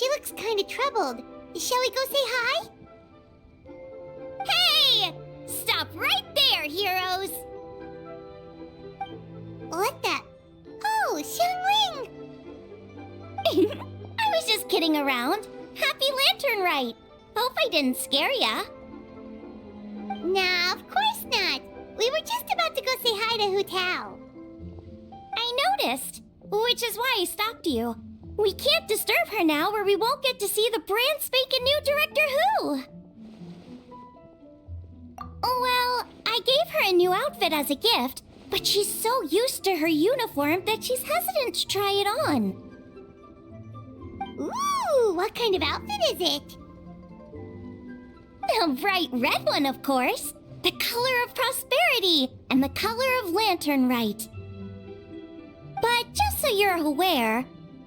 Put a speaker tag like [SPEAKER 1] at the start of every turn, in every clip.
[SPEAKER 1] She looks kinda troubled. Shall we go say hi? Hey! Stop right there, heroes! What the? Oh, Xiangling! I was just kidding around. Happy Lantern Rite! Hope I didn't scare ya. Nah, of course not. We were just about to go say hi to Hutao. I noticed, which is why I stopped you. We can't disturb her now or we won't get to see the brand spanking new Director Who. Well, I gave her a new outfit as a gift, but she's so used to her uniform that she's hesitant to try it on. Ooh, what kind of outfit is it? A bright red one, of course. The color of prosperity and the color of Lantern Rite. But just so you're aware,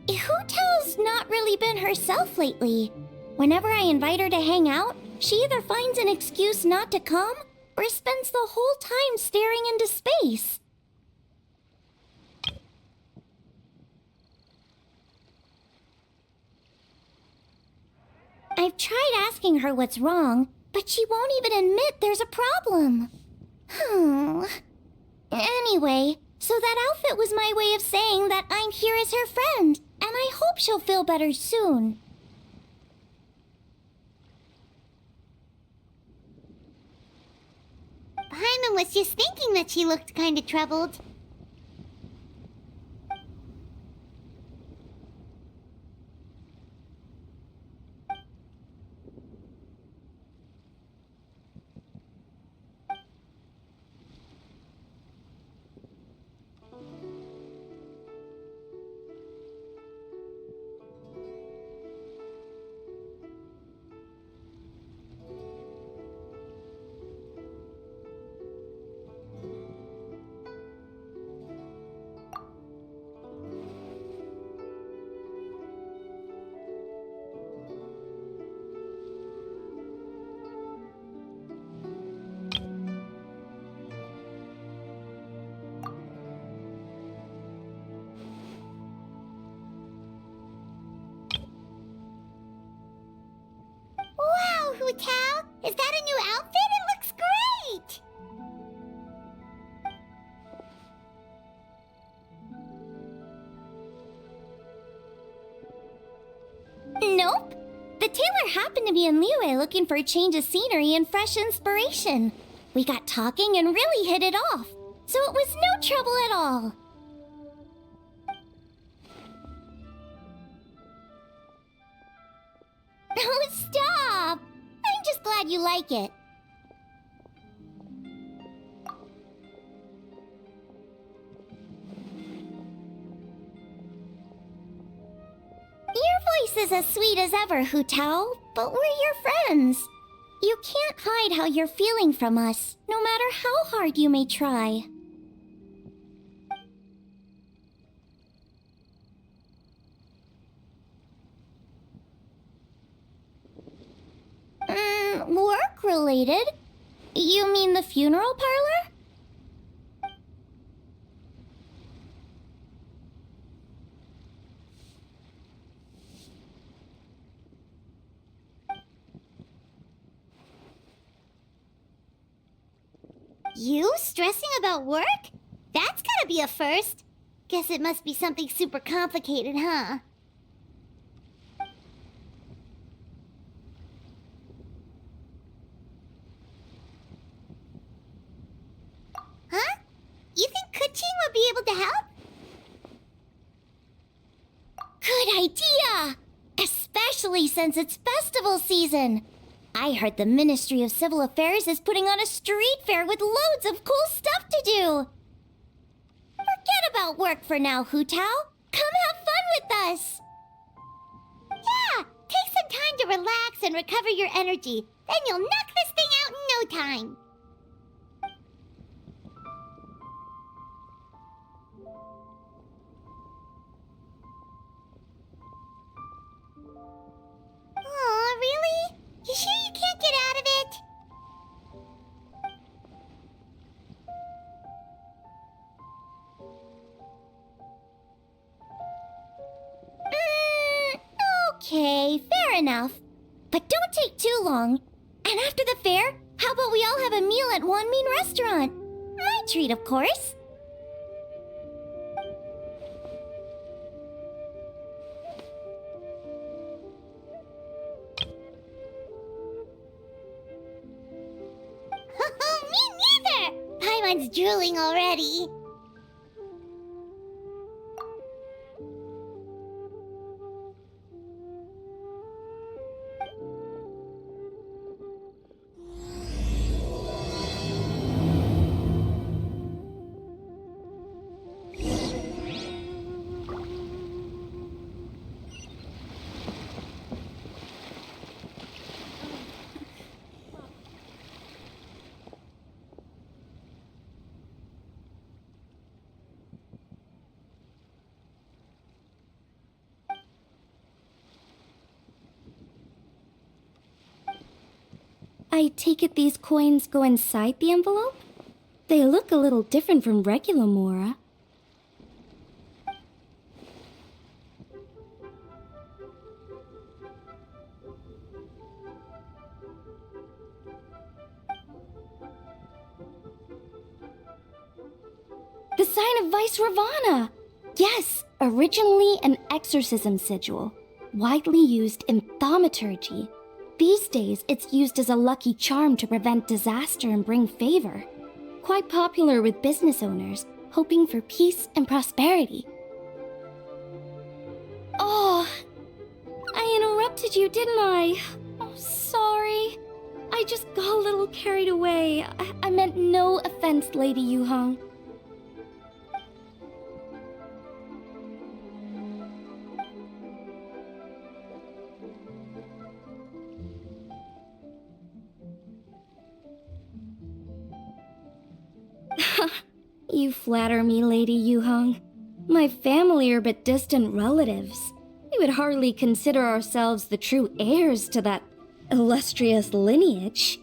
[SPEAKER 1] Hutao's not really been herself lately. Whenever I invite her to hang out, she either finds an excuse not to come or spends the whole time staring into space. I've tried asking her what's wrong, but she won't even admit there's a problem. Anyway, so that outfit was my way of saying that I'm here as her friend, and I hope she'll feel better soon. Paimon was just thinking that she looked kinda troubled. Wow, Hutao! Is that a new outfit? It looks great! Nope. The tailor happened to be in Liyue looking for a change of scenery and fresh inspiration. We got talking and really hit it off, so it was no trouble at all. Oh, stop! I'm just glad you like it. Your voice is as sweet as ever, Hutao, but we're your friends. You can't hide how you're feeling from us, no matter how hard you may try. Work-related? You mean the funeral parlor? You stressing about work? That's gotta be a first. Guess it must be something super complicated, huh? Huh? You think Kuching would be able to help? Good idea! Especially since it's festival season. I heard the Ministry of Civil Affairs is putting on a street fair with loads of cool stuff to do. Forget about work for now, Hutao. Come have fun with us. Yeah, take some time to relax and recover your energy. Then you'll knock this thing out in no time. Aw, really? You sure you can't get out of it? Okay, Okay, fair enough. But don't take too long. And after the fair, how about we all have a meal at Wanmin Restaurant? My treat, of course. Me neither! Paimon's drooling already.
[SPEAKER 2] I take it these coins go inside the envelope? They look a little different from regular murah. The sign of Vice Ravana! Yes, originally an exorcism sigil, widely used in thaumaturgy. These days, it's used as a lucky charm to prevent disaster and bring favor. Quite popular with business owners, hoping for peace and prosperity. Oh, I interrupted you, didn't I? Oh, sorry. I just got a little carried away. I meant no offense, Lady Yuhong. You flatter me, Lady Yuhong. My family are but distant relatives. We would hardly consider ourselves the true heirs to that illustrious lineage.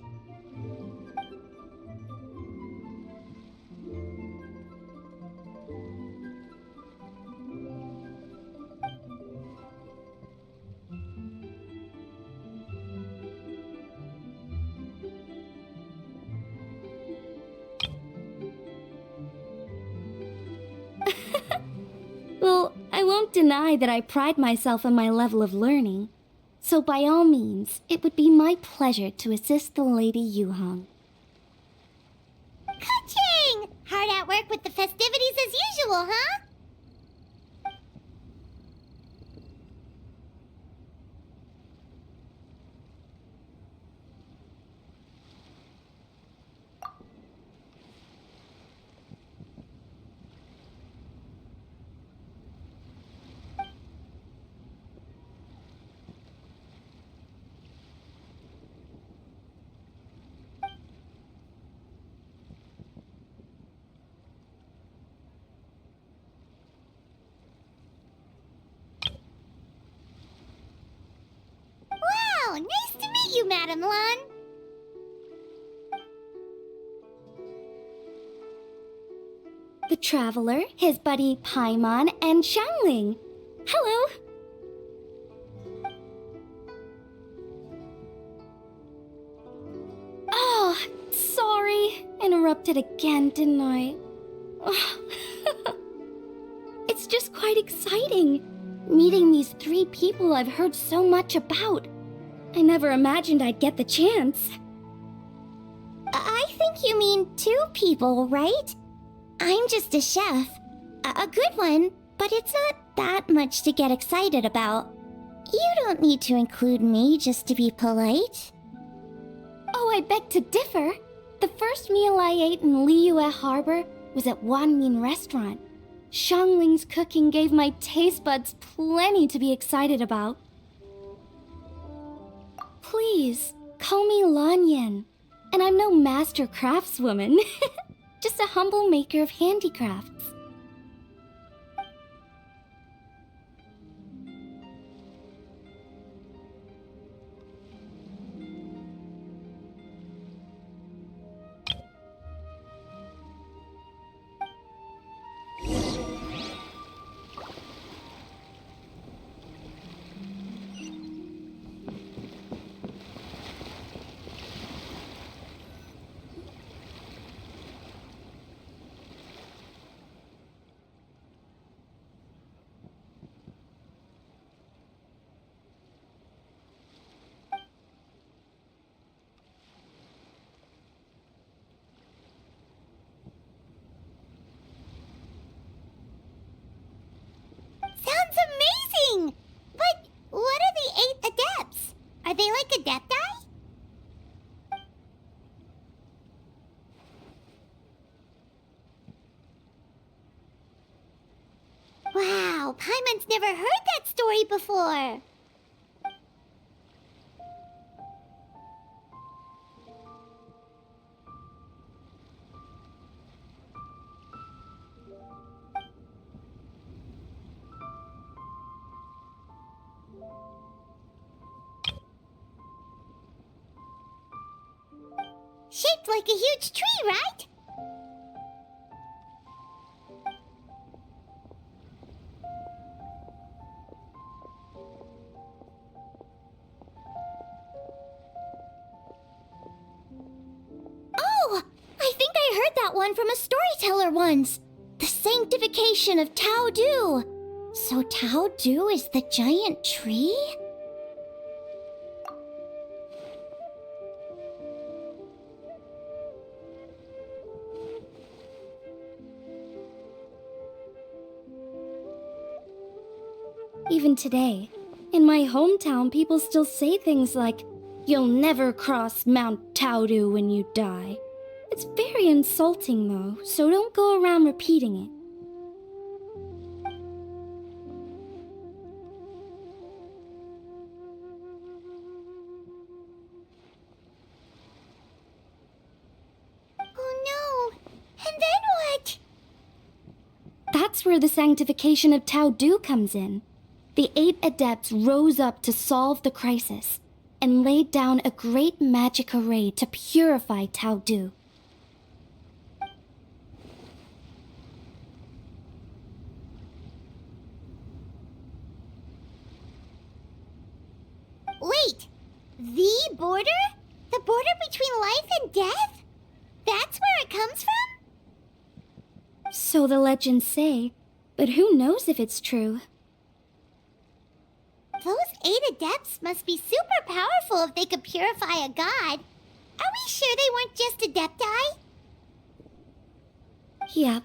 [SPEAKER 2] Well, I won't deny that I pride myself on my level of learning. So by all means, it would be my pleasure to assist the Lady Yuhong.
[SPEAKER 1] Ka-ching! Hard at work with the festivities as usual, huh? Wow, nice to meet you, Madam Lan.
[SPEAKER 2] The Traveler, his buddy Paimon, and Xiangling. Hello! Oh, sorry. Interrupted again, didn't I? It's just quite exciting. Meeting these 3 people I've heard so much about. I never imagined I'd get the chance.
[SPEAKER 1] I think you mean 2 people, right? I'm just a chef. A good one, but it's not that much to get excited about. You don't need to include me just to be polite.
[SPEAKER 2] Oh, I beg to differ. The first meal I ate in Liyue Harbor was at Wanmin Restaurant. Xiangling's cooking gave my taste buds plenty to be excited about. Please, call me Lanyan. And I'm no master craftswoman. Just a humble maker of handicrafts.
[SPEAKER 1] That's amazing! But what are the 8 adepts? Are they like adepti? Wow, Paimon's never heard that story before. Shaped like a huge tree, right? Oh! I think I heard that one from a storyteller once. The sanctification of Tao Du. So Tao Du is the giant tree?
[SPEAKER 2] Even today, in my hometown, people still say things like, "You'll never cross Mount Taudu when you die." It's very insulting, though, so don't go around repeating it.
[SPEAKER 1] Oh no! And then what?
[SPEAKER 2] That's where the sanctification of Tao Du comes in. The 8 adepts rose up to solve the crisis and laid down a great magic array to purify Tao Du.
[SPEAKER 1] Wait! The border? The border between life and death? That's where it comes from?
[SPEAKER 2] So the legends say, but who knows if it's true?
[SPEAKER 1] Those 8 adepts must be super powerful if they could purify a god. Are we sure they weren't just adepti?
[SPEAKER 2] Yep.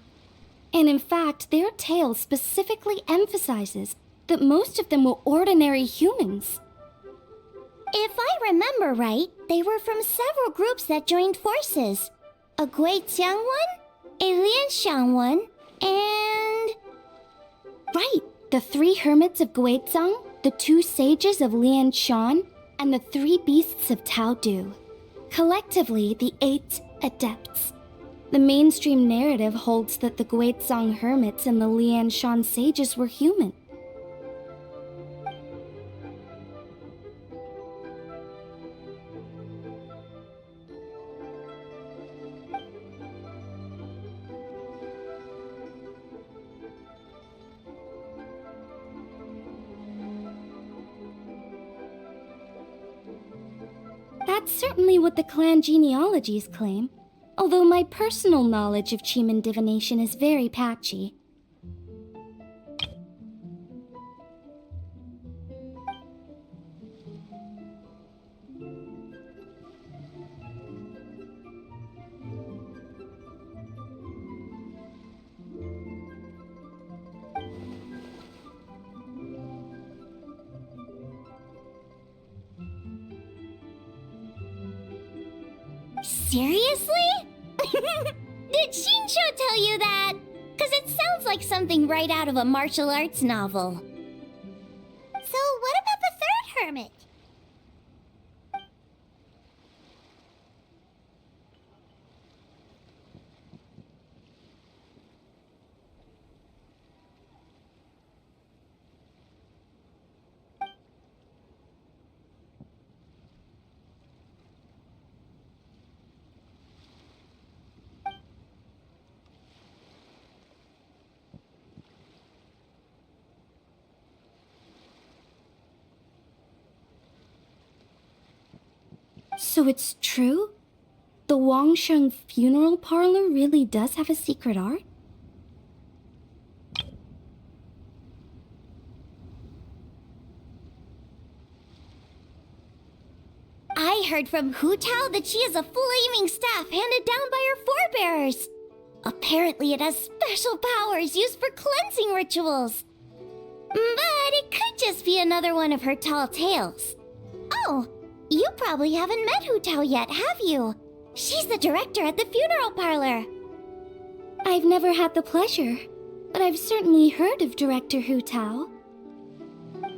[SPEAKER 2] And in fact, their tale specifically emphasizes that most of them were ordinary humans.
[SPEAKER 1] If I remember right, they were from several groups that joined forces. A Guiqiang one, a Lianxiang one, and...
[SPEAKER 2] Right, the 3 hermits of Guizang, the 2 sages of Lianshan, and the 3 beasts of Tao Du. Collectively, the 8 adepts. The mainstream narrative holds that the Guizang hermits and the Lianshan sages were human. That's certainly what the clan genealogies claim, although my personal knowledge of Chiman divination is very patchy.
[SPEAKER 1] Seriously? Did Shinsho tell you that? Because it sounds like something right out of a martial arts novel. So what about the 3rd hermit?
[SPEAKER 2] So it's true? The Wangsheng funeral parlor really does have a secret art?
[SPEAKER 1] I heard from Hutao that she has a flaming staff handed down by her forebears. Apparently it has special powers used for cleansing rituals. But it could just be another one of her tall tales. Oh, you probably haven't met Hutao yet, have you? She's the director at the funeral parlor.
[SPEAKER 2] I've never had the pleasure, but I've certainly heard of Director Hutao.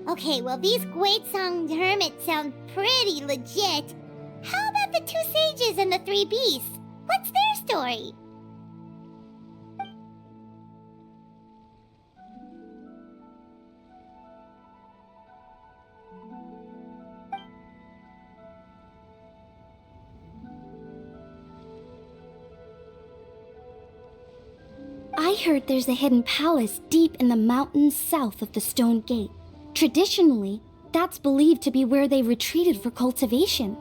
[SPEAKER 1] Okay, well, these Guizhong hermits sound pretty legit. How about the two sages and the three beasts? What's their story?
[SPEAKER 2] I heard there's a hidden palace deep in the mountains south of the Stone Gate. Traditionally, that's believed to be where they retreated for cultivation.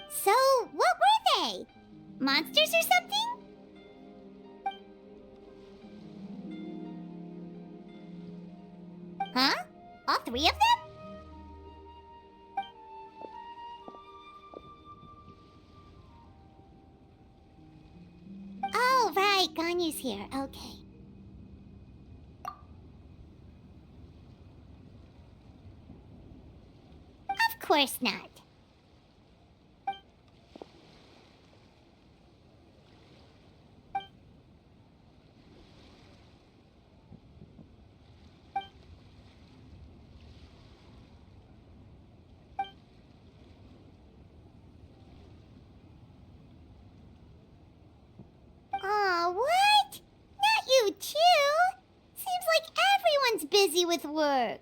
[SPEAKER 1] So, what were they? Monsters or something? Huh? All three of them? Oh, right, Ganyu's here. Okay. Of course not. Aw, what? Not you too? Seems like everyone's busy with work.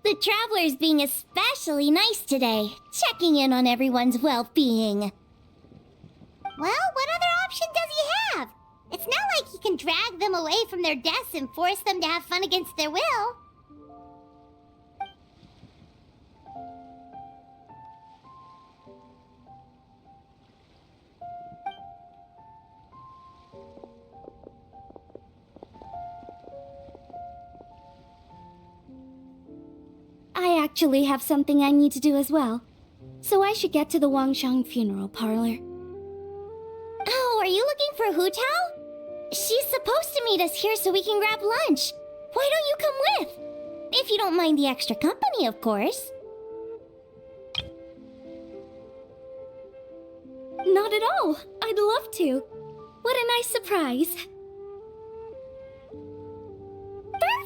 [SPEAKER 1] The traveler's being especially nice today, checking in on everyone's well-being. Well, what other option does he have? It's not like he can drag them away from their desks and force them to have fun against their will.
[SPEAKER 2] I actually have something I need to do as well, so I should get to the Wangshang funeral parlor.
[SPEAKER 1] Oh, are you looking for Hutao? She's supposed to meet us here so we can grab lunch. Why don't you come with? If you don't mind the extra company, of course.
[SPEAKER 2] Not at all. I'd love to. What a nice surprise.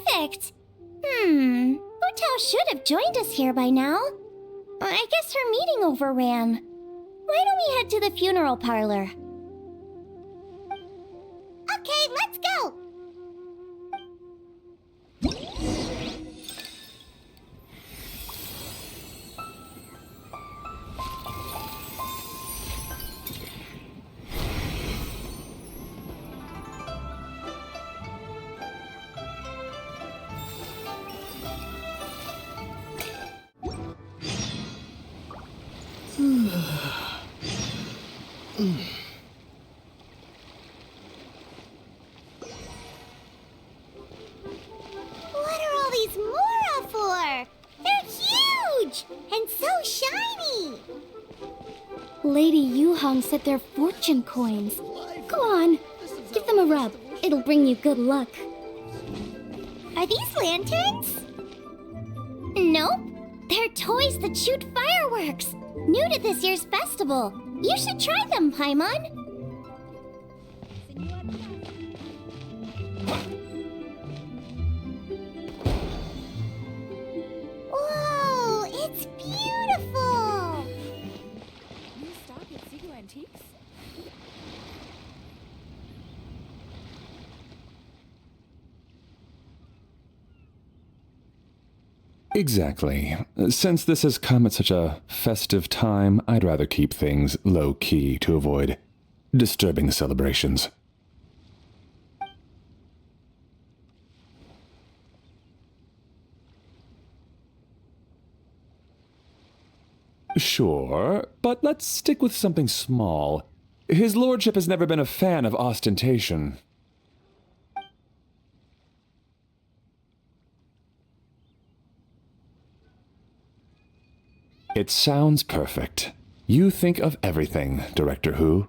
[SPEAKER 1] Perfect! Hutao should have joined us here by now. I guess her meeting overran. Why don't we head to the funeral parlor? Okay, let's go! What are all these murah for? They're huge! And so shiny!
[SPEAKER 2] Lady Yuhong said they're fortune coins. Go on, give them a rub. It'll bring you good luck.
[SPEAKER 1] Are these lanterns? Nope. They're toys that shoot fireworks. New to this year's festival. You should try them, Paimon. Whoa, it's beautiful!
[SPEAKER 3] New stock at Sibuk Antiques?
[SPEAKER 4] Exactly. Since this has come at such a festive time, I'd rather keep things low-key to avoid disturbing the celebrations. Sure, but let's stick with something small. His lordship has never been a fan of ostentation. It sounds perfect. You think of everything, Director Who.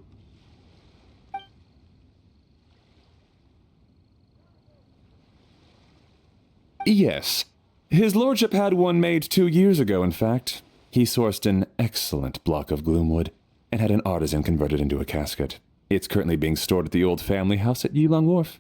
[SPEAKER 4] Yes. His lordship had one made 2 years ago, in fact. He sourced an excellent block of gloomwood and had an artisan convert it into a casket. It's currently being stored at the old family house at Yilong Wharf.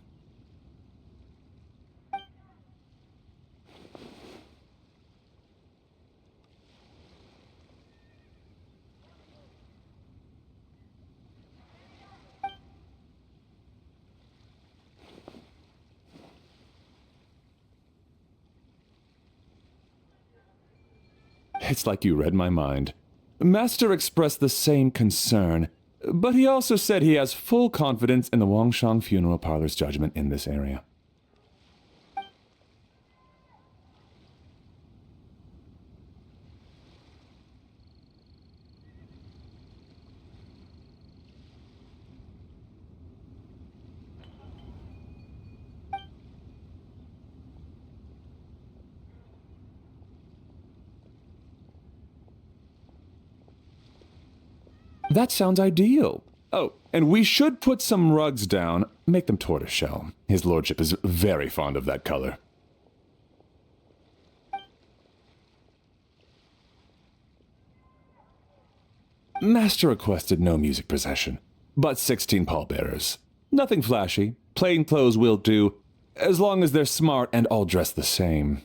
[SPEAKER 4] It's like you read my mind. Master expressed the same concern, but he also said he has full confidence in the Wangshang Funeral Parlor's judgment in this area. That sounds ideal. Oh, and we should put some rugs down. Make them tortoiseshell. His lordship is very fond of that color. Master requested no music procession, but 16 pallbearers. Nothing flashy. Plain clothes will do, as long as they're smart and all dressed the same.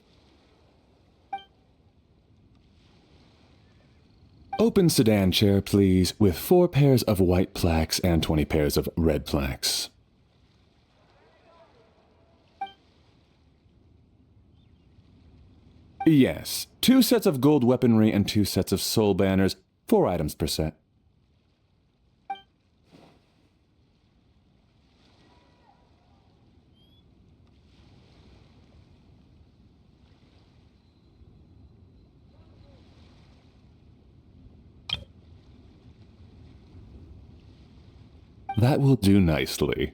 [SPEAKER 4] Open sedan chair, please, with 4 pairs of white plaques and 20 pairs of red plaques. Yes, 2 sets of gold weaponry and 2 sets of soul banners, 4 items per set. That will do nicely.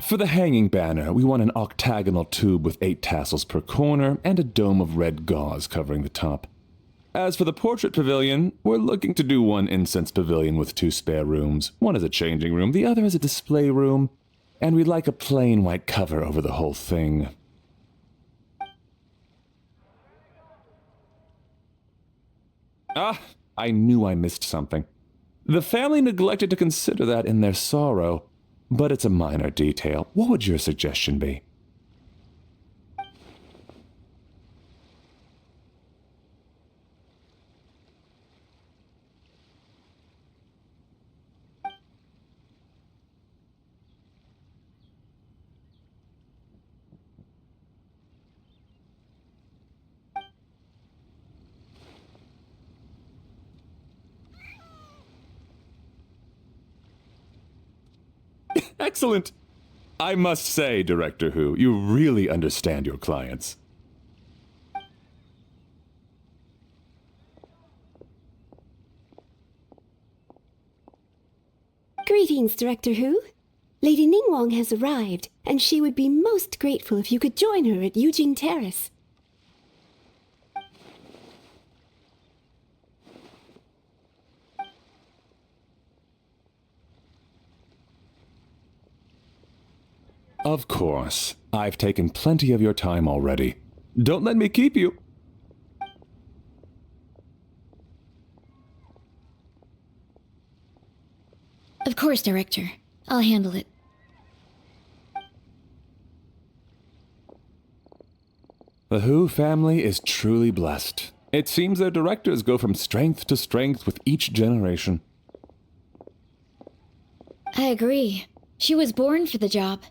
[SPEAKER 4] For the hanging banner, we want an octagonal tube with 8 tassels per corner and a dome of red gauze covering the top. As for the portrait pavilion, we're looking to do one incense pavilion with 2 spare rooms. One is a changing room, the other is a display room, and we'd like a plain white cover over the whole thing. Ah, I knew I missed something. The family neglected to consider that in their sorrow, but it's a minor detail. What would your suggestion be? Excellent! I must say, Director Who, you really understand your clients.
[SPEAKER 5] Greetings, Director Who. Lady Ningguang has arrived, and she would be most grateful if you could join her at Yujing Terrace.
[SPEAKER 4] Of course. I've taken plenty of your time already. Don't let me keep you.
[SPEAKER 2] Of course, Director. I'll handle it.
[SPEAKER 4] The Who family is truly blessed. It seems their directors go from strength to strength with each generation.
[SPEAKER 2] I agree.
[SPEAKER 3] She was born for the job.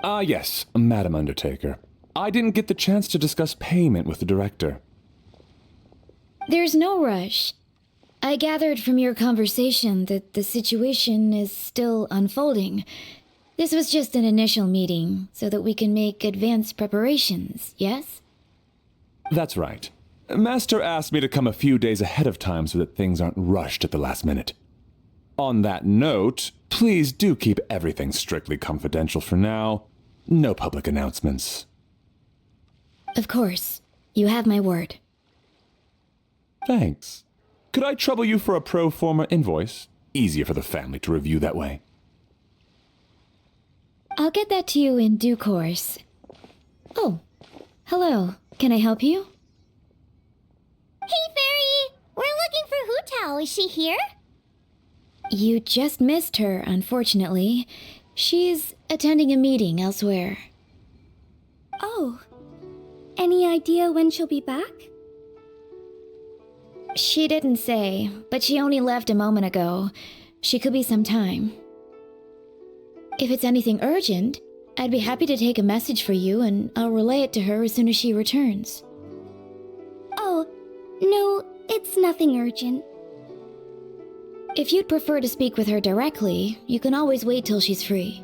[SPEAKER 4] Ah, yes, Madam Undertaker. I didn't get the chance to discuss payment with the director.
[SPEAKER 3] There's no rush. I gathered from your conversation that the situation is still unfolding. This was just an initial meeting, so that we can make advanced preparations, yes?
[SPEAKER 4] That's right. Master asked me to come a few days ahead of time so that things aren't rushed at the last minute. On that note, please do keep everything strictly confidential for now. No public announcements.
[SPEAKER 3] Of course. You have my word.
[SPEAKER 4] Thanks. Could I trouble you for a pro forma invoice? Easier for the family to review that way.
[SPEAKER 3] I'll get that to you in due course. Oh, hello. Can I help you?
[SPEAKER 1] Hey, Fairy! We're looking for Hutao. Is she here?
[SPEAKER 3] You just missed her, unfortunately. She's attending a meeting elsewhere.
[SPEAKER 2] Oh. Any idea when she'll be back?
[SPEAKER 3] She didn't say, but she only left a moment ago. She could be some time. If it's anything urgent, I'd be happy to take a message for you and I'll relay it to her as soon as she returns.
[SPEAKER 2] Oh, no, it's nothing urgent.
[SPEAKER 3] If you'd prefer to speak with her directly, you can always wait till she's free.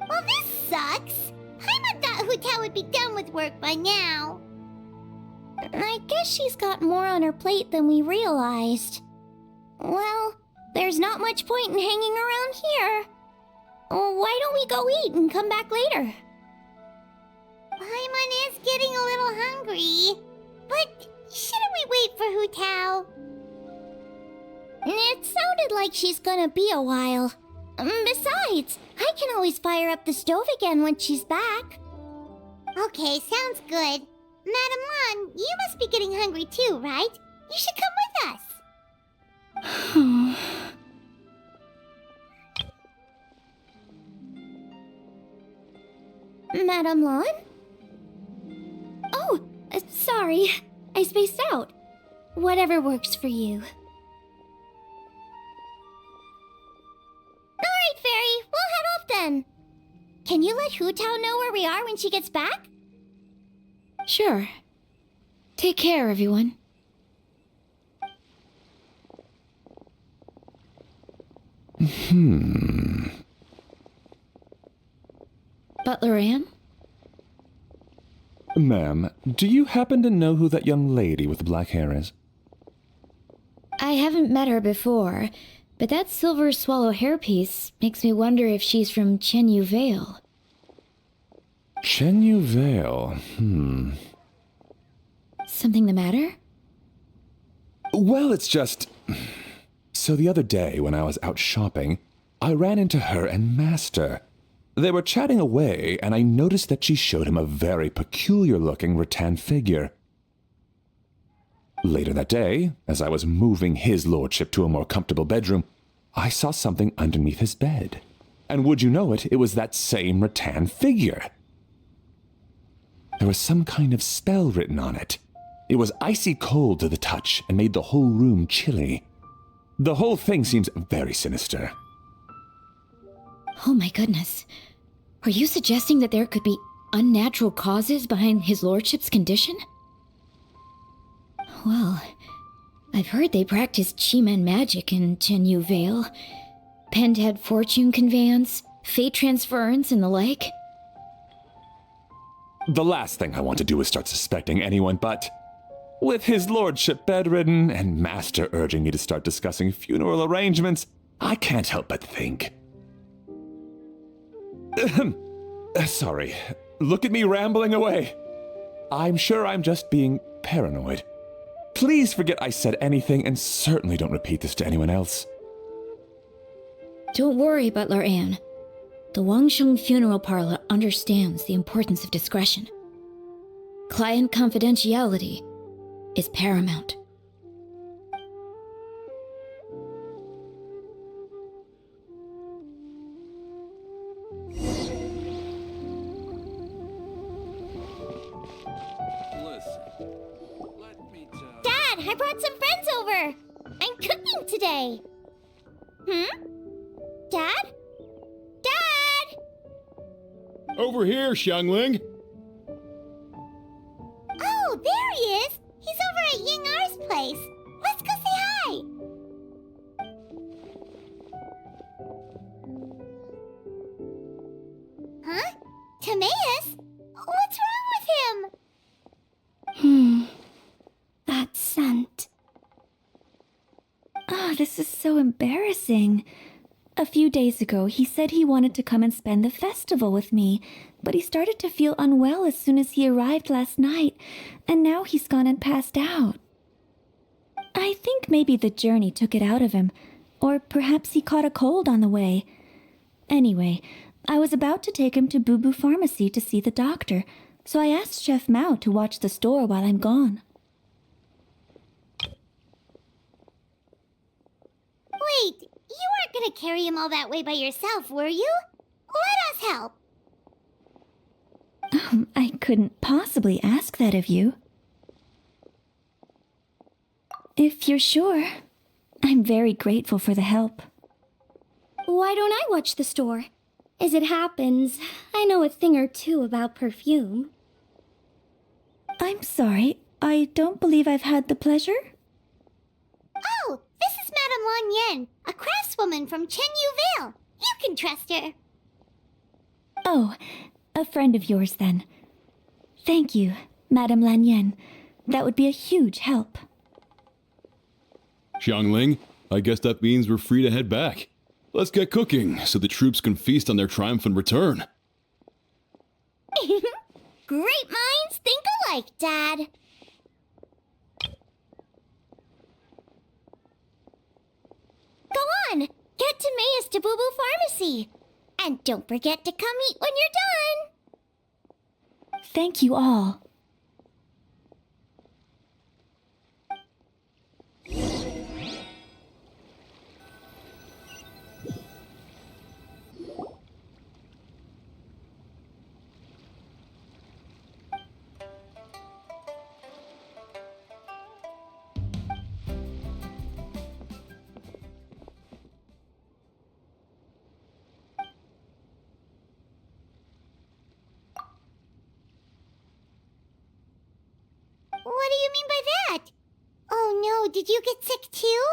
[SPEAKER 1] Well, this sucks. I thought Hutao would be done with work by now. I guess she's got more on her plate than we realized. Well, there's not much point in hanging around here. Why don't we go eat and come back later? Paimon is getting a little hungry. But shouldn't we wait for Hutao? It sounded like she's gonna be a while. Besides, I can always fire up the stove again once she's back. Okay, sounds good. Madam Lan, you must be getting hungry too, right? You should come with us. Madam Lan?
[SPEAKER 2] Oh, sorry. I spaced out. Whatever works for you.
[SPEAKER 1] Alright, Fairy, we'll head off then. Can you let Hutao know where we are when she gets back?
[SPEAKER 3] Sure. Take care, everyone. Butler Anne?
[SPEAKER 4] Ma'am, do you happen to know who that young lady with the black hair is?
[SPEAKER 3] I haven't met her before, but that silver swallow hairpiece makes me wonder if she's from Chenyu Vale.
[SPEAKER 4] Chenyu Vale,
[SPEAKER 3] Something the matter?
[SPEAKER 4] Well, it's just... So the other day, when I was out shopping, I ran into her and Master. They were chatting away, and I noticed that she showed him a very peculiar-looking rattan figure. Later that day, as I was moving his lordship to a more comfortable bedroom, I saw something underneath his bed. And would you know it, it was that same rattan figure. There was some kind of spell written on it. It was icy cold to the touch and made the whole room chilly. The whole thing seems very sinister.
[SPEAKER 3] Oh my goodness. Are you suggesting that there could be unnatural causes behind his lordship's condition? Well, I've heard they practice Chi-Man magic in Chenyu Vale. Pentad fortune conveyance, fate transference, and the like.
[SPEAKER 4] The last thing I want to do is start suspecting anyone, but... With his lordship bedridden and Master urging me to start discussing funeral arrangements, I can't help but think... Sorry. Look at me rambling away. I'm sure I'm just being paranoid. Please forget I said anything, and certainly don't repeat this to anyone else.
[SPEAKER 3] Don't worry, Butler Anne. The Wangsheng Funeral Parlor understands the importance of discretion. Client confidentiality is paramount.
[SPEAKER 1] Dad, I brought some friends over. I'm cooking today. Dad?
[SPEAKER 6] Over here, Xiangling!
[SPEAKER 1] Oh, there he is! He's over at Ying-Ar's place. Let's go say hi! Huh? Timaeus? What's wrong with him?
[SPEAKER 2] That scent. Ah, this is so embarrassing. A few days ago, he said he wanted to come and spend the festival with me, but he started to feel unwell as soon as he arrived last night, and now he's gone and passed out. I think maybe the journey took it out of him, or perhaps he caught a cold on the way. Anyway, I was about to take him to Boo Boo Pharmacy to see the doctor, so I asked Chef Mao to watch the store while I'm gone.
[SPEAKER 1] Wait, you weren't gonna carry him all that way by yourself, were you? Let us help.
[SPEAKER 2] I couldn't possibly ask that of you. If you're sure, I'm very grateful for the help.
[SPEAKER 7] Why don't I watch the store? As it happens, I know a thing or two about perfume.
[SPEAKER 2] I'm sorry, I don't believe I've had the pleasure.
[SPEAKER 1] Oh, this is Madame Lan Yen, a craftswoman from Chenyu Vale. You can trust her.
[SPEAKER 2] Oh, a friend of yours then. Thank you, Madame Lan Yen. That would be a huge help.
[SPEAKER 6] Xiangling, I guess that means we're free to head back. Let's get cooking so the troops can feast on their triumphant return.
[SPEAKER 1] Great minds think alike, Dad. Go on, get Timaeus to Boo Boo Pharmacy. And don't forget to come eat when you're done.
[SPEAKER 2] Thank you all.
[SPEAKER 1] What do you mean by that? Oh no, did you get sick too?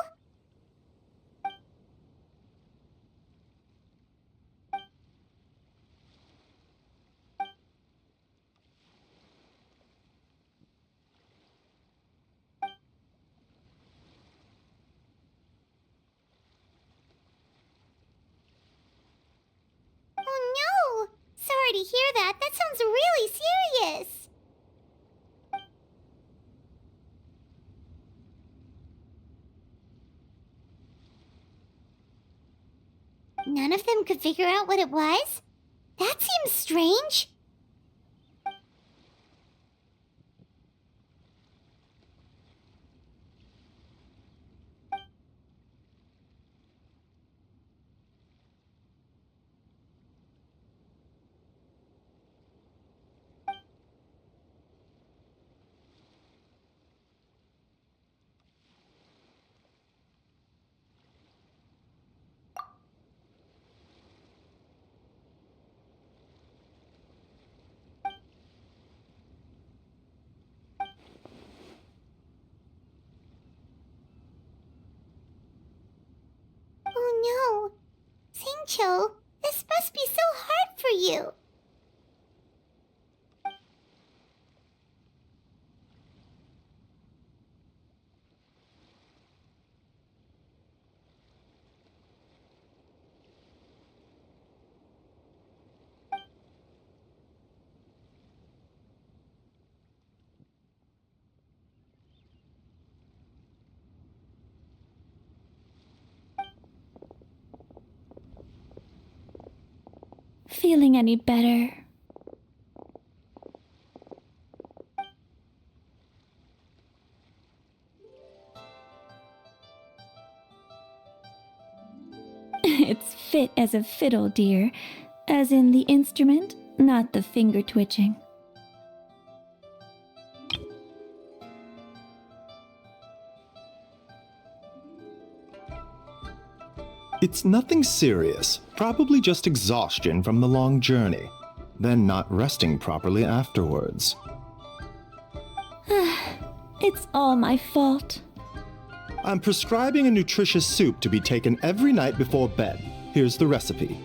[SPEAKER 1] Oh no! Sorry to hear that. That sounds really serious. None of them could figure out what it was? That seems strange. Oh no. Singcho, this must be so hard for you.
[SPEAKER 2] Feeling any better? It's fit as a fiddle, dear. As in the instrument, not the finger twitching.
[SPEAKER 8] It's nothing serious, probably just exhaustion from the long journey. then not resting properly afterwards.
[SPEAKER 2] It's all my fault.
[SPEAKER 8] I'm prescribing a nutritious soup to be taken every night before bed. Here's the recipe.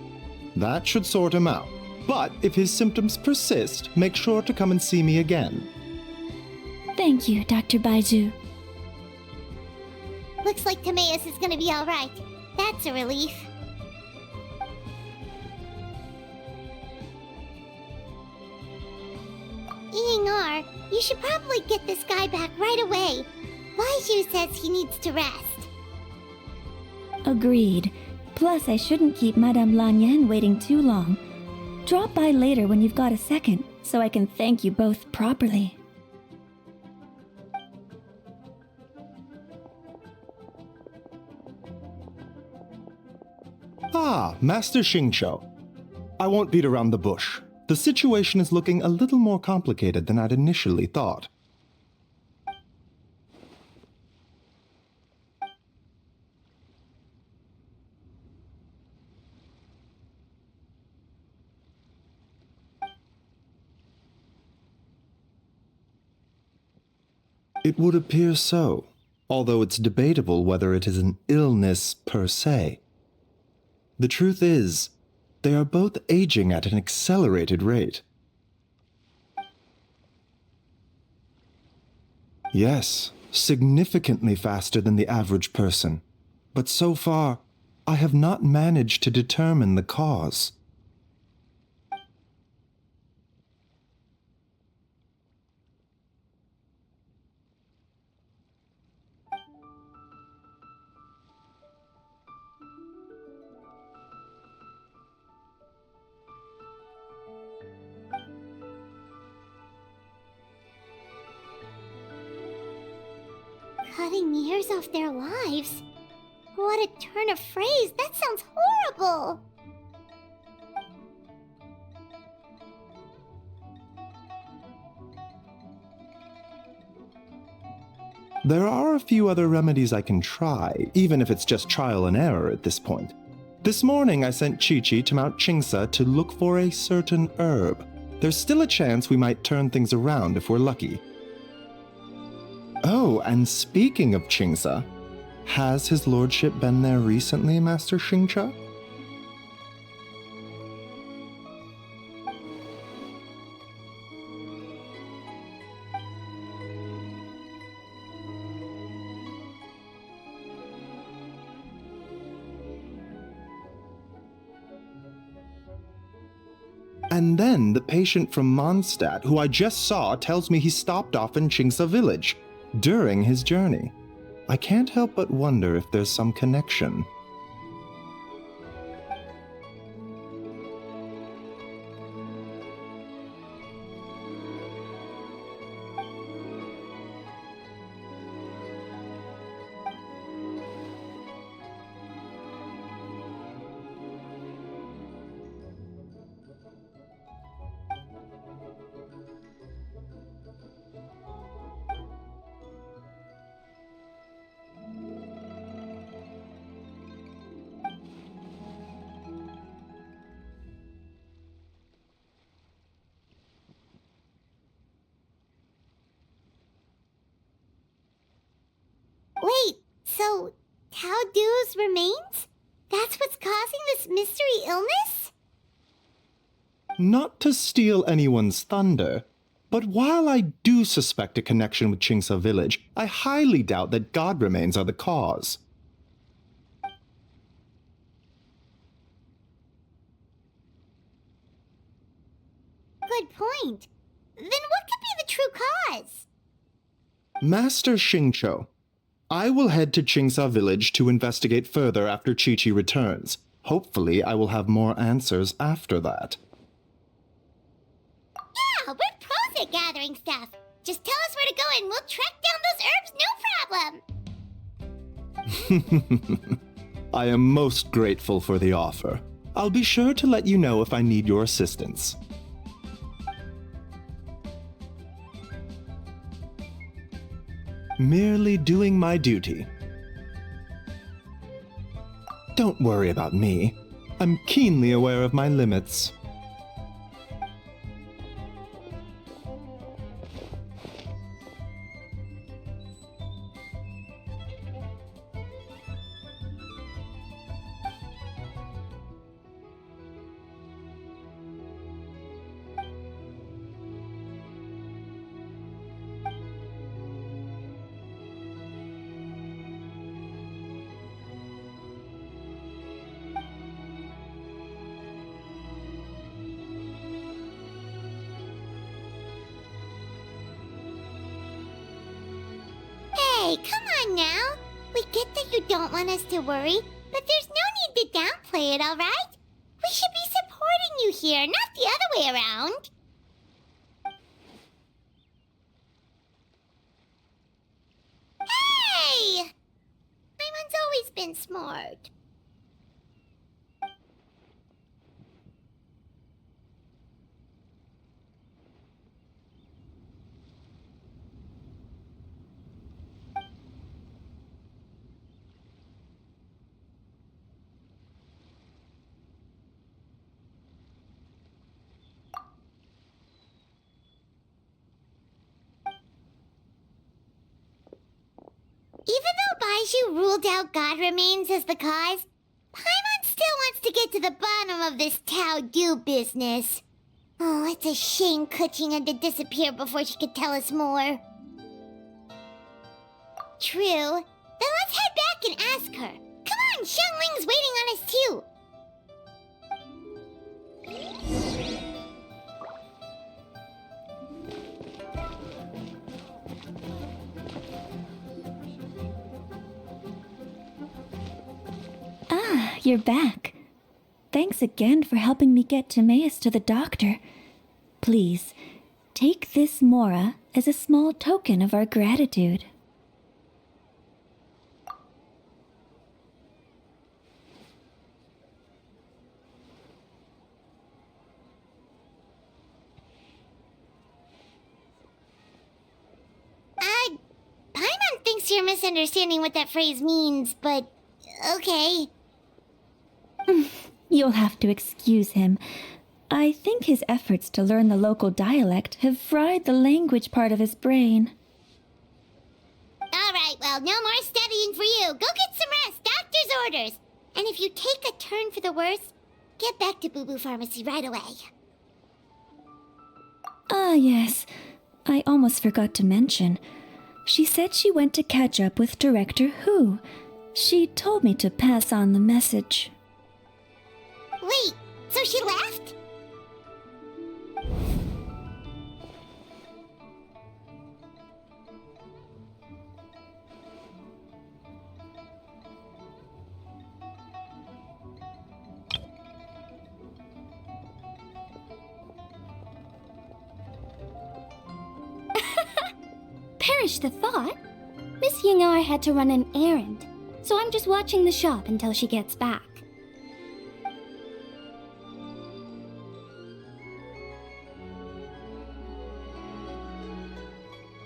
[SPEAKER 8] That should sort him out. But if his symptoms persist, make sure to come and see me again.
[SPEAKER 2] Thank you, Dr. Baiju.
[SPEAKER 1] Looks like Timaeus is gonna be alright. That's a relief. Eing-R, you should probably get this guy back right away. Baiju says he needs to rest.
[SPEAKER 2] Agreed. Plus, I shouldn't keep Madame Lanyan waiting too long. Drop by later when you've got a second, so I can thank you both properly.
[SPEAKER 8] Ah, Master Xingqiu. I won't beat around the bush. The situation is looking a little more complicated than I'd initially thought. It would appear so, although it's debatable whether it is an illness per se. The truth is, they are both aging at an accelerated rate. Yes, significantly faster than the average person. But so far, I have not managed to determine the cause.
[SPEAKER 1] Cutting years off their lives? What a turn of phrase! That sounds horrible!
[SPEAKER 8] There are a few other remedies I can try, even if it's just trial and error at this point. This morning I sent Chi-Chi to Mount Qingsa to look for a certain herb. There's still a chance we might turn things around if we're lucky. Oh, and speaking of Qingsa, has his lordship been there recently, Master Xingqiu? And then the patient from Mondstadt, who I just saw, tells me he stopped off in Qingsa village during his journey. I can't help but wonder if there's some connection.
[SPEAKER 1] Wait, so Tao Du's remains? That's what's causing this mystery illness?
[SPEAKER 8] Not to steal anyone's thunder, but while I do suspect a connection with Qingsa village, I highly doubt that god remains are the cause.
[SPEAKER 1] Good point. Then what could be the true cause?
[SPEAKER 8] Master Xingqiu, I will head to Qingsa village to investigate further after Chi-Chi returns. Hopefully, I will have more answers after that.
[SPEAKER 1] Yeah, we're pros at gathering stuff. Just tell us where to go and we'll track down those herbs, no problem.
[SPEAKER 8] I am most grateful for the offer. I'll be sure to let you know if I need your assistance. Merely doing my duty. Don't worry about me. I'm keenly aware of my limits.
[SPEAKER 1] Hey, come on now. We get that you don't want us to worry, but there's no need to downplay it, alright? We should be supporting you here, not the other way around. Hey! Paimon's always been smart. Even though Baiju ruled out God remains as the cause, Paimon still wants to get to the bottom of this Tao Do business. Oh, it's a shame Kuching had to disappear before she could tell us more. True. Then let's head back and ask her. Come on, Xiangling's waiting on us too.
[SPEAKER 2] Ah, you're back. Thanks again for helping me get Timaeus to the doctor. Please, take this mora as a small token of our gratitude.
[SPEAKER 1] Paimon thinks you're misunderstanding what that phrase means, but okay.
[SPEAKER 2] You'll have to excuse him. I think his efforts to learn the local dialect have fried the language part of his brain.
[SPEAKER 1] Alright, well, no more studying for you. Go get some rest, doctor's orders. And if you take a turn for the worse, get back to Boo Boo Pharmacy right away.
[SPEAKER 2] Ah, yes. I almost forgot to mention. She said she went to catch up with Director Hu. She told me to pass on the message.
[SPEAKER 1] Wait, so she left?
[SPEAKER 7] Perish the thought. Miss Yingar had to run an errand, so I'm just watching the shop until she gets back.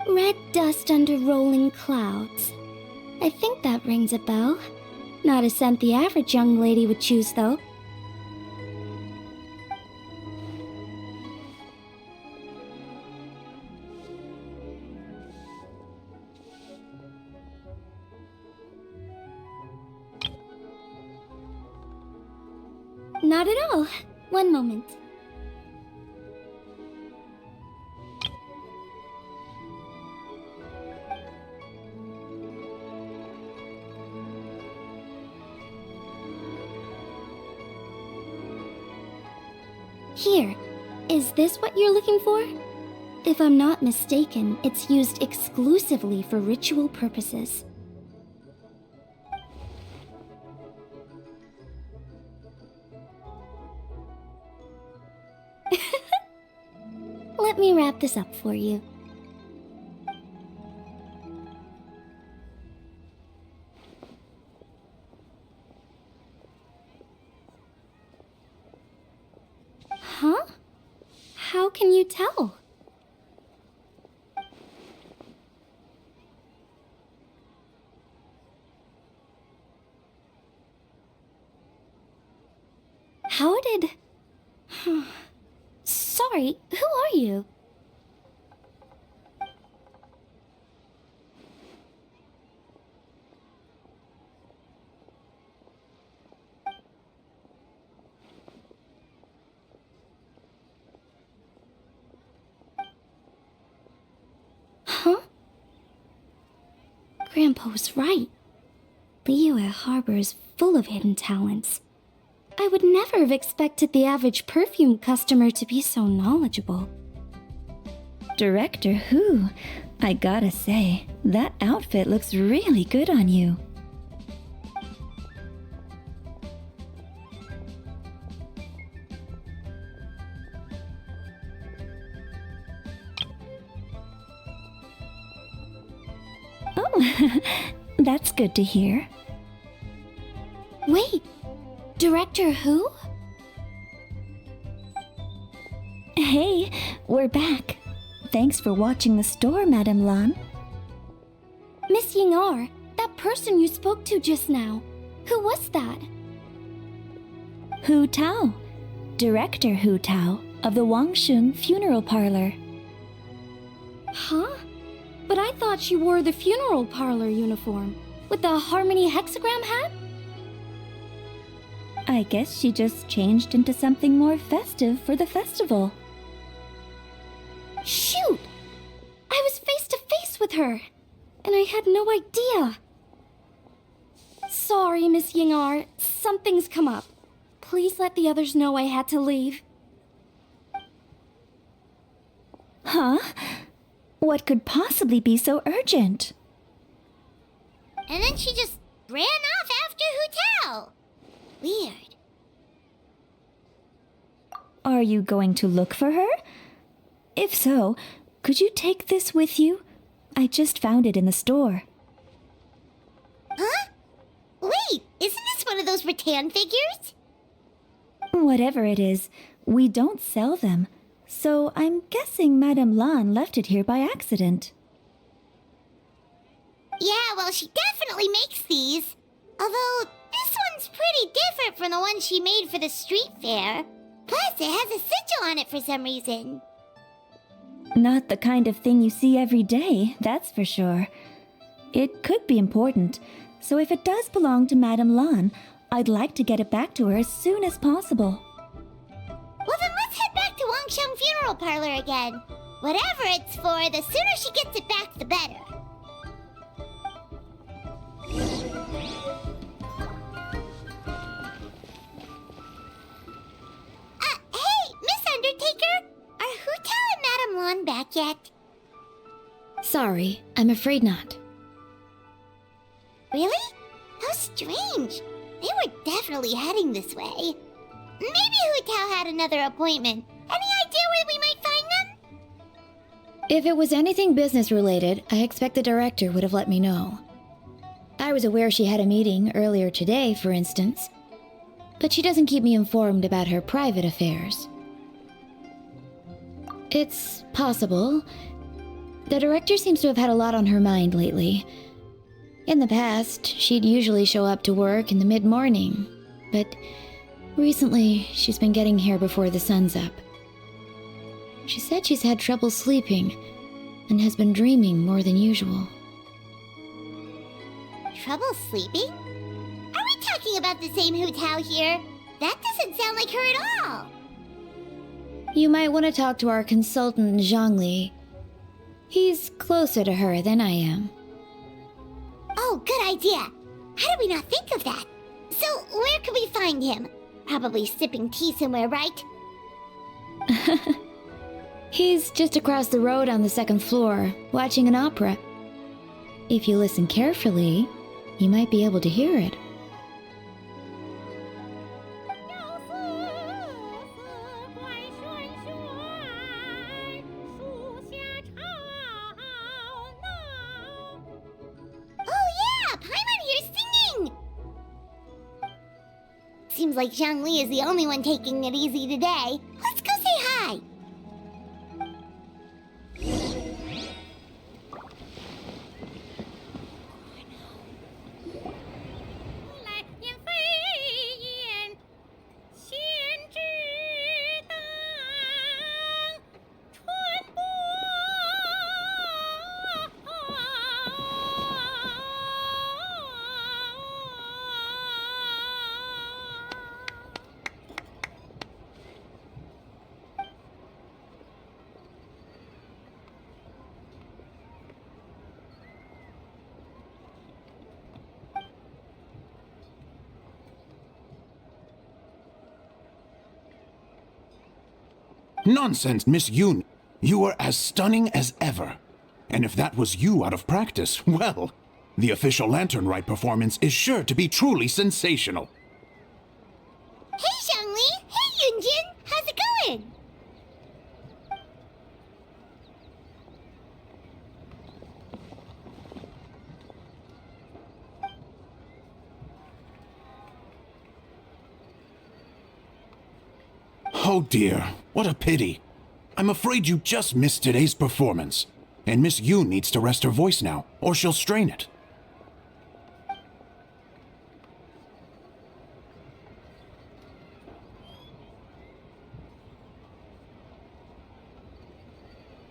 [SPEAKER 7] Red dust under rolling clouds. I think that rings a bell. Not a scent the average young lady would choose, though. Not at all. One moment. Here, is this what you're looking for? If I'm not mistaken, it's used exclusively for ritual purposes. Let me wrap this up for you. Huh? How can you tell? How did... Sorry, who are you? Huh? Grandpa was right. Liyue Harbor is full of hidden talents. I would never have expected the average perfume customer to be so knowledgeable.
[SPEAKER 2] Director Hu, I gotta say,
[SPEAKER 9] That outfit looks really good on you. Oh, that's good to hear.
[SPEAKER 2] Wait, Director who?
[SPEAKER 9] Hey, we're back. Thanks for watching the store, Madame Lan.
[SPEAKER 2] Miss Ying'er, that person you spoke to just now. Who was that?
[SPEAKER 9] Hutao, Director Hutao of the Wangsheng Funeral Parlor.
[SPEAKER 2] Huh? But I thought she wore the funeral parlor uniform with the Harmony hexagram hat?
[SPEAKER 9] I guess she just changed into something more festive for the festival.
[SPEAKER 2] Shoot! I was face to face with her, and I had no idea. Sorry, Miss Ying'er, something's come up. Please let the others know I had to leave.
[SPEAKER 9] Huh? What could possibly be so urgent?
[SPEAKER 1] And then she just ran off after Hutao. Weird.
[SPEAKER 9] Are you going to look for her? If so, could you take this with you? I just found it in the store.
[SPEAKER 1] Huh? Wait, isn't this one of those rattan figures?
[SPEAKER 9] Whatever it is, we don't sell them, so I'm guessing Madame Lan left it here by accident.
[SPEAKER 1] Yeah, well, she definitely makes these. Although, this one's pretty different from the one she made for the street fair. Plus, it has a sigil on it for some reason.
[SPEAKER 9] Not the kind of thing you see every day, that's for sure. It could be important, so if it does belong to Madame Lan, I'd like to get it back to her as soon as possible.
[SPEAKER 1] Well, then let's head back to Wangsheng Funeral Parlor again. Whatever it's for, the sooner she gets it back, the better. Hey, Miss Undertaker! Are Hutao and Madame Lan back yet?
[SPEAKER 3] Sorry, I'm afraid not.
[SPEAKER 1] Really? How strange. They were definitely heading this way. Maybe Hutao had another appointment. Any idea where we might find them?
[SPEAKER 3] If it was anything business related, I expect the director would have let me know. I was aware she had a meeting earlier today, for instance, but she doesn't keep me informed about her private affairs. It's possible. The director seems to have had a lot on her mind lately. In the past, she'd usually show up to work in the mid-morning, but recently she's been getting here before the sun's up. She said she's had trouble sleeping and has been dreaming more than usual.
[SPEAKER 1] Trouble sleeping? Are we talking about the same Hutao here? That doesn't sound like her at all.
[SPEAKER 3] You might want to talk to our consultant, Zhongli. He's closer to her than I am.
[SPEAKER 1] Oh, good idea. How did we not think of that? So, where could we find him? Probably sipping tea somewhere, right?
[SPEAKER 3] He's just across the road on the second floor, watching an opera. If you listen carefully, you might be able to hear it.
[SPEAKER 1] Seems like Zhongli is the only one taking it easy today. Let's go say hi.
[SPEAKER 10] Nonsense, Miss Yoon. You are as stunning as ever. And if that was you out of practice, well, the official Lantern Rite performance is sure to be truly sensational.
[SPEAKER 1] Hey, Zhongli! Hey, Yunjin! How's it going?
[SPEAKER 10] Oh dear, what a pity. I'm afraid you just missed today's performance. And Miss Yu needs to rest her voice now, or she'll strain it.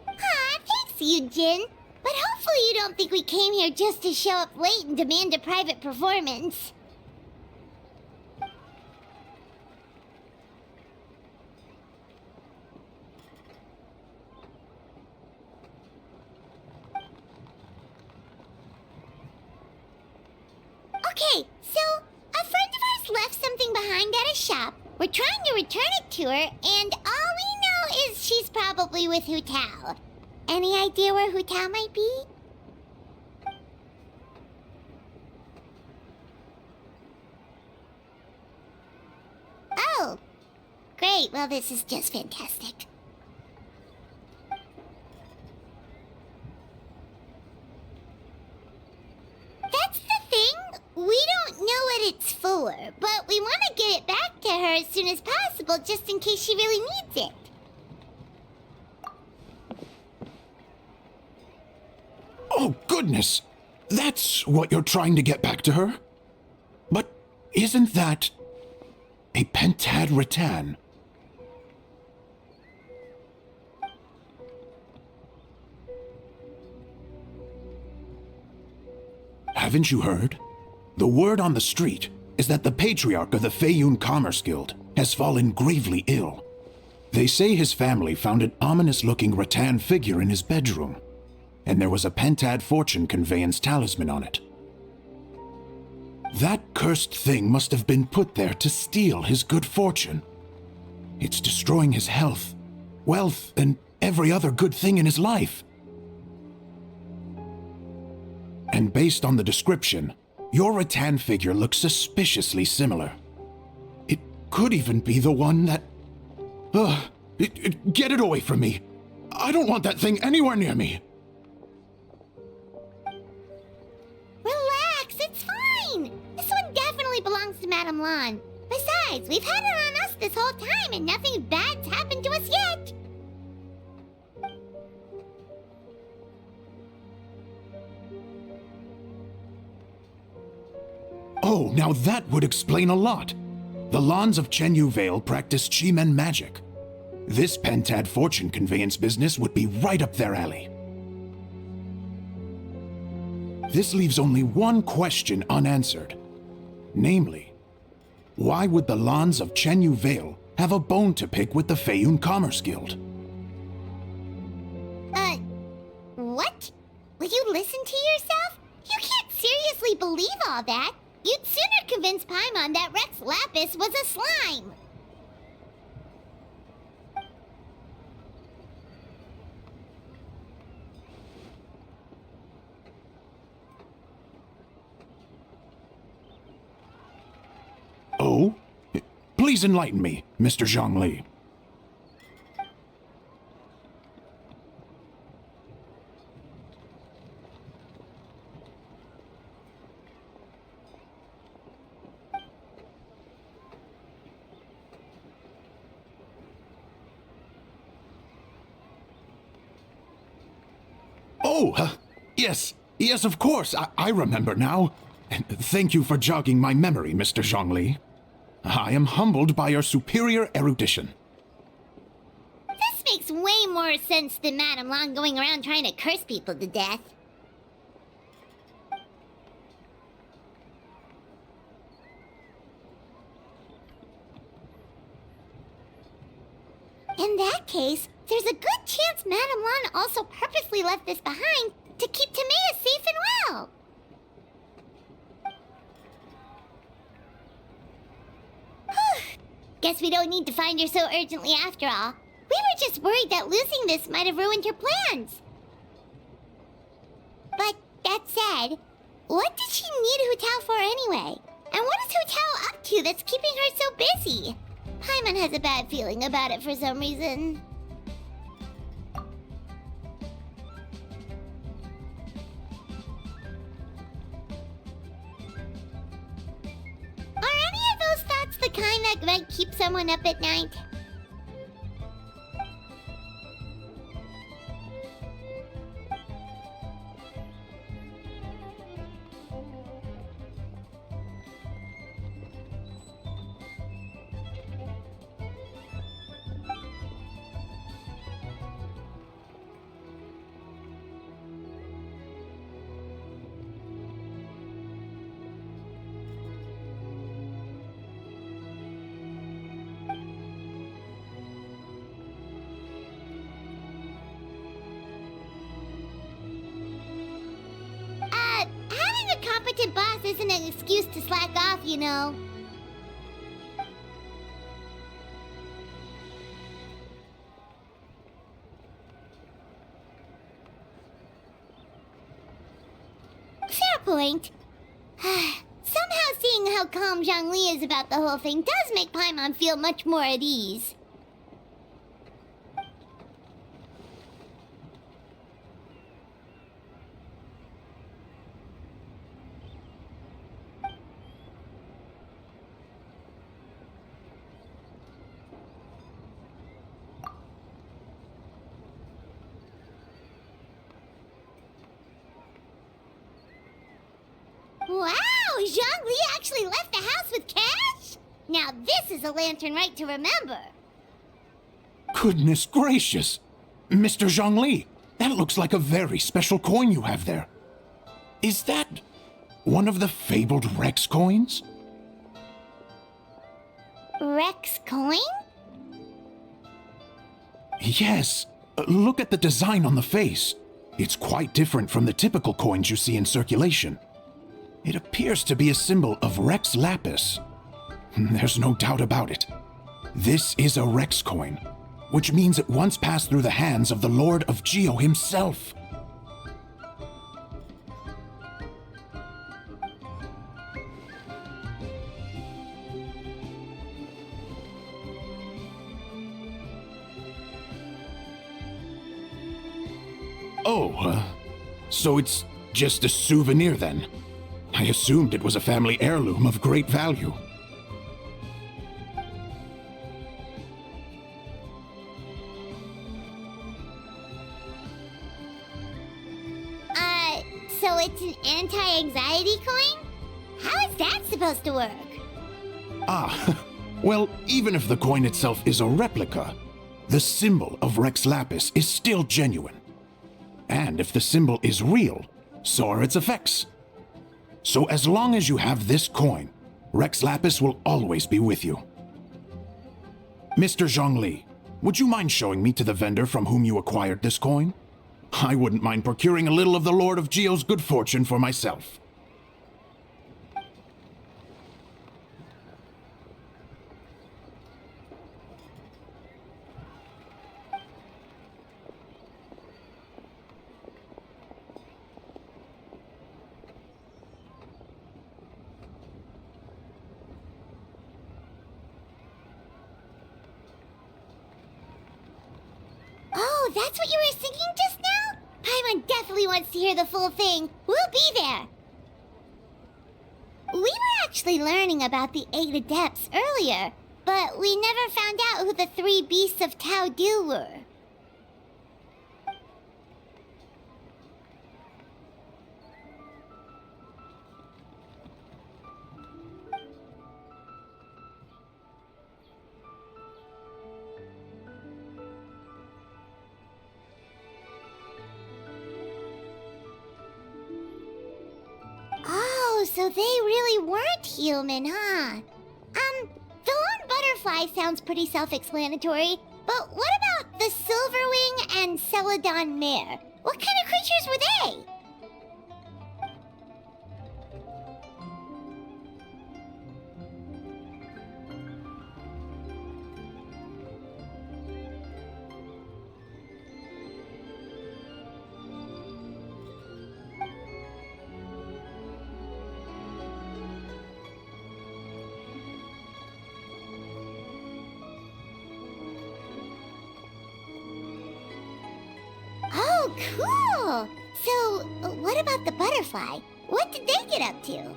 [SPEAKER 1] Aw, thanks, Yunjin. But hopefully you don't think we came here just to show up late and demand a private performance. Okay, so a friend of ours left something behind at a shop. We're trying to return it to her, and all we know is she's probably with Hutao. Any idea where Hutao might be? Oh, great. Well, this is just fantastic. That's the thing. We don't know what it's for, but we want to get it back to her as soon as possible just in case she really needs it.
[SPEAKER 10] Oh, goodness! That's what you're trying to get back to her? But isn't that a pentad rattan? Haven't you heard? The word on the street is that the patriarch of the Feiyun Commerce Guild has fallen gravely ill. They say his family found an ominous-looking rattan figure in his bedroom, and there was a pentad fortune conveyance talisman on it. That cursed thing must have been put there to steal his good fortune. It's destroying his health, wealth, and every other good thing in his life. And based on the description, your rattan figure looks suspiciously similar. It could even be the one that... get it away from me! I don't want that thing anywhere near me!
[SPEAKER 1] Relax, it's fine. This one definitely belongs to Madame Lan. Besides, we've had it on us this whole time and nothing bad's happened to us yet.
[SPEAKER 10] Oh, now that would explain a lot. The Lans of Chenyu Vale practice Chi-Men magic. This pentad fortune conveyance business would be right up their alley. This leaves only one question unanswered. Namely, why would the Lans of Chenyu Vale have a bone to pick with the Feiyun Commerce Guild?
[SPEAKER 1] What? Will you listen to yourself? You can't seriously believe all that. You'd sooner convince Paimon that Rex Lapis was a slime.
[SPEAKER 10] Oh? Please enlighten me, Mr. Zhongli. Oh, yes, of course. I remember now. And thank you for jogging my memory, Mr. Zhongli. I am humbled by your superior erudition.
[SPEAKER 1] This makes way more sense than Madame Lan going around trying to curse people to death. In that case, there's a good chance Madame Lan also purposely left this behind to keep Timea safe and well. Guess we don't need to find her so urgently after all. We were just worried that losing this might have ruined her plans. said. What did she need Hutao for anyway? And what is Hutao up to that's keeping her so busy? Paimon has a bad feeling about it for some reason. Are any of those thoughts the kind that might keep someone up at night? Having a competent boss isn't an excuse to slack off, you know. Fair point. Somehow seeing how calm Zhongli is about the whole thing does make Paimon feel much more at ease. Wow! Zhongli actually left the house with cash? Now this is a lantern right to remember.
[SPEAKER 10] Goodness gracious! Mr. Zhongli, that looks like a very special coin you have there. Is that one of the fabled Rex coins?
[SPEAKER 1] Rex coin?
[SPEAKER 10] Yes. Look at the design on the face. It's quite different from the typical coins you see in circulation. It appears to be a symbol of Rex Lapis. There's no doubt about it. This is a Rex coin, which means it once passed through the hands of the Lord of Geo himself. So it's just a souvenir then? I assumed it was a family heirloom of great value.
[SPEAKER 1] So it's an anti-anxiety coin? How is that supposed to work?
[SPEAKER 10] Well, even if the coin itself is a replica, the symbol of Rex Lapis is still genuine. And if the symbol is real, so are its effects. So as long as you have this coin, Rex Lapis will always be with you. Mr. Zhongli, would you mind showing me to the vendor from whom you acquired this coin? I wouldn't mind procuring a little of the Lord of Geo's good fortune for myself.
[SPEAKER 1] Oh, that's what you were singing just now? Paimon definitely wants to hear the full thing. We'll be there. We were actually learning about the 8 Adepts earlier, but we never found out who the 3 Beasts of Tao Deal were. Oh, so they really weren't human, huh? The lone butterfly sounds pretty self-explanatory, but what about the Silverwing and Celadon Mare? What kind of creatures were they? Cool! So, what about the butterfly? What did they get up to?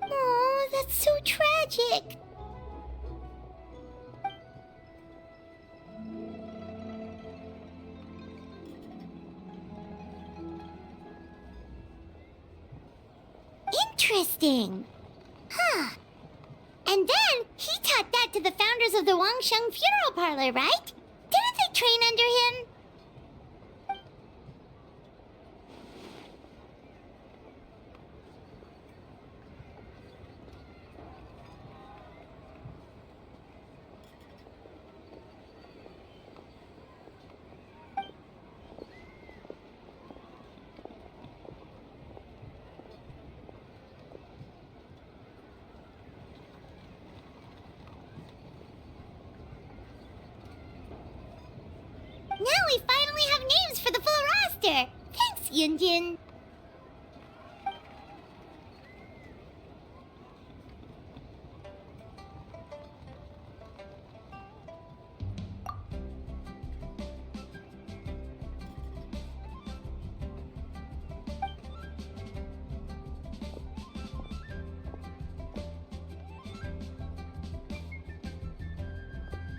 [SPEAKER 1] Oh, that's so tragic. Interesting. Huh. And then he taught that to the founders of the Wangsheng Funeral Parlor, right? Didn't they train under him? Now we finally have names for the full roster! Thanks, Yunjin!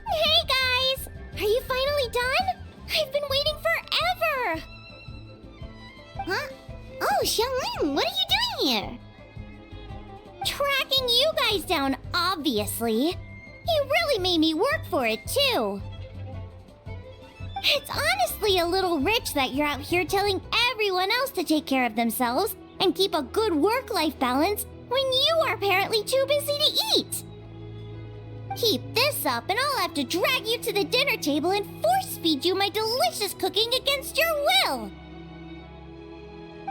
[SPEAKER 1] Hey guys! Are you finally done? I've been waiting forever! Huh? Oh, Xiangling, what are you doing here? Tracking you guys down, obviously. You really made me work for it, too. It's honestly a little rich that you're out here telling everyone else to take care of themselves and keep a good work-life balance when you are apparently too busy to eat. Keep this up and I'll have to drag you to the dinner table and force-feed you my delicious cooking against your will.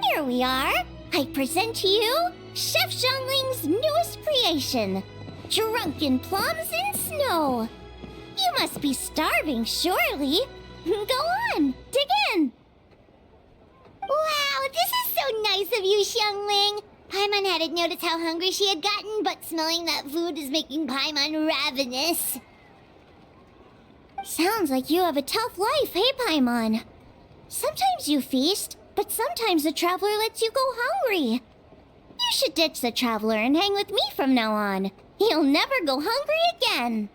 [SPEAKER 1] Here we are. I present to you Chef Xiangling's newest creation, Drunken Plums in Snow. You must be starving, surely. Go on, dig in. Wow, this is so nice of you, Xiangling. Paimon hadn't noticed how hungry she had gotten, but smelling that food is making Paimon ravenous. Sounds like you have a tough life, hey Paimon? Sometimes you feast, but sometimes the traveler lets you go hungry. You should ditch the traveler and hang with me from now on. You'll never go hungry again.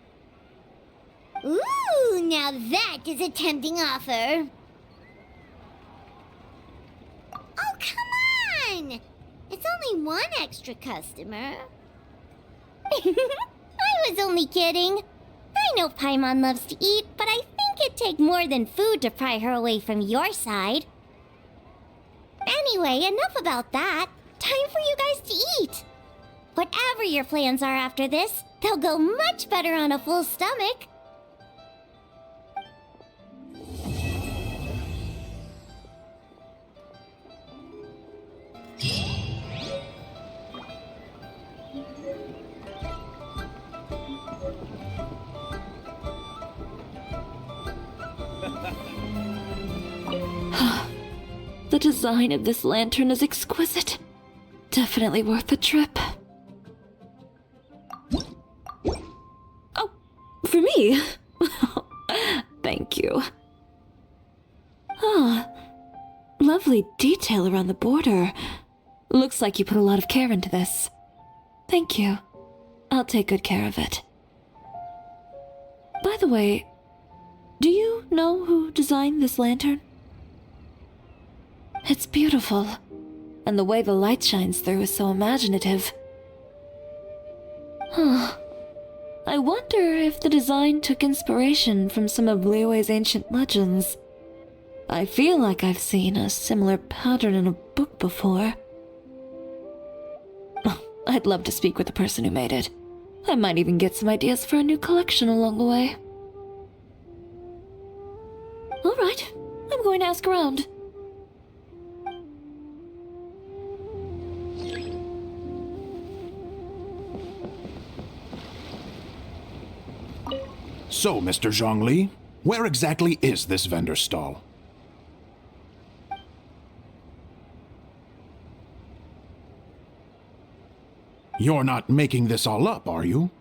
[SPEAKER 1] Ooh, now that is a tempting offer. Oh, come on! It's only one extra customer. I was only kidding. I know Paimon loves to eat, but I think it'd take more than food to pry her away from your side. Anyway, enough about that. Time for you guys to eat. Whatever your plans are after this, they'll go much better on a full stomach.
[SPEAKER 11] The design of this lantern is exquisite. Definitely worth the trip. Oh, for me? Thank you. Ah, lovely detail around the border. Looks like you put a lot of care into this. Thank you. I'll take good care of it. By the way, do you know who designed this lantern? It's beautiful, and the way the light shines through is so imaginative. Huh. I wonder if the design took inspiration from some of Liyue's ancient legends. I feel like I've seen a similar pattern in a book before. I'd love to speak with the person who made it. I might even get some ideas for a new collection along the way. Alright, I'm going to ask around.
[SPEAKER 10] So, Mr. Zhongli, where exactly is this vendor stall? You're not making this all up, are you?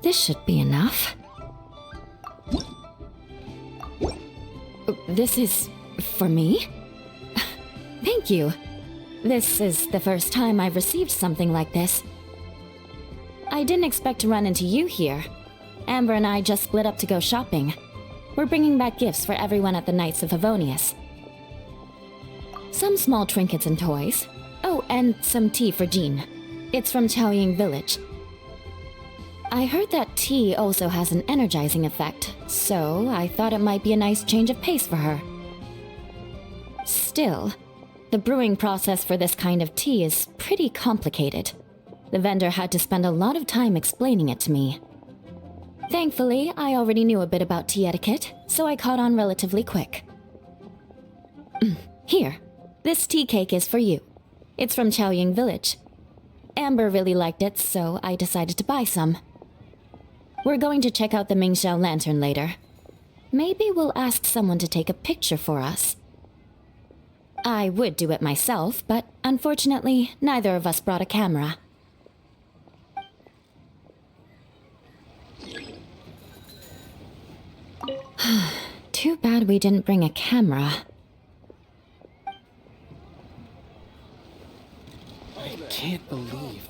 [SPEAKER 3] This should be enough. This is for me? Thank you. This is the first time I've received something like this. I didn't expect to run into you here. Amber and I just split up to go shopping. We're bringing back gifts for everyone at the Knights of Favonius. Some small trinkets and toys. Oh, and some tea for Jean. It's from Chaoying Village. I heard that tea also has an energizing effect, so I thought it might be a nice change of pace for her. Still, the brewing process for this kind of tea is pretty complicated. The vendor had to spend a lot of time explaining it to me. Thankfully, I already knew a bit about tea etiquette, so I caught on relatively quick. Here, this tea cake is for you. It's from Chaoying Village. Amber really liked it, so I decided to buy some. We're going to check out the Mingxiao Lantern later. Maybe we'll ask someone to take a picture for us. I would do it myself, but unfortunately, neither of us brought a camera. Too bad we didn't bring a camera.
[SPEAKER 12] I can't believe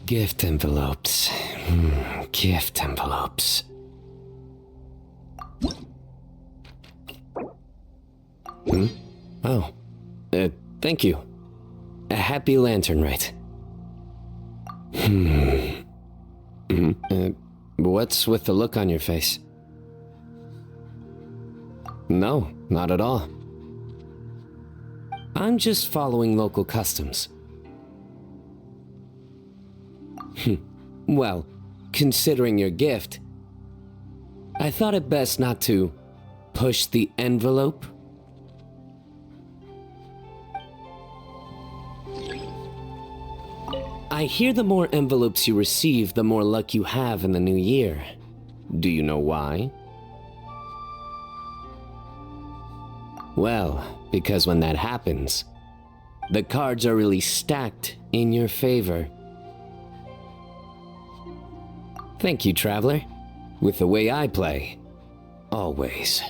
[SPEAKER 13] Gift envelopes. Gift envelopes. Oh. Thank you. A happy lantern, right? What's with the look on your face? No, not at all. I'm just following local customs. Well, considering your gift, I thought it best not to push the envelope. I hear the more envelopes you receive, the more luck you have in the new year. Do you know why? Well, because when that happens, the cards are really stacked in your favor. Thank you, Traveler. With the way I play, always.